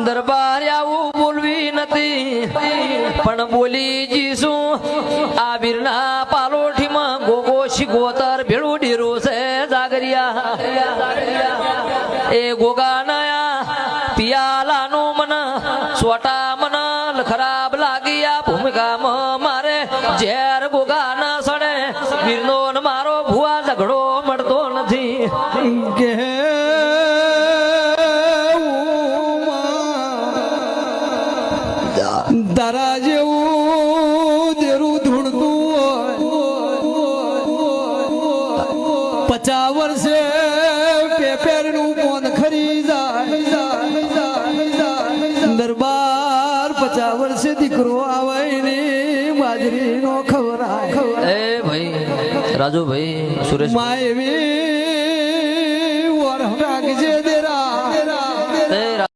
દરબાર આવું બોલવી નથી પણ બોલી જીશું આ વીરના પાલોઠીમાં ગોગો શિગોતર ભેળું ડેરો છે જાગરિયા એ ગોગા નયા પિયાલાનો મન સોટા મન ખરાબ લાગી આ ભૂમિકામાં મારે ઝેર ગોગા ના સડે વીરનો મારો ભુવા ઝઘડો મળતો નથી કે તારા જેવું દેરું ધૂળતું હોય 50 વર્ષે પેપેરનું કોન ખરી જાય દરબાર 50 વર્ષે દીકરો આવે ને બાજરીનો ખવરાય એ ભાઈ રાજુભાઈ સુરેશ માય એવી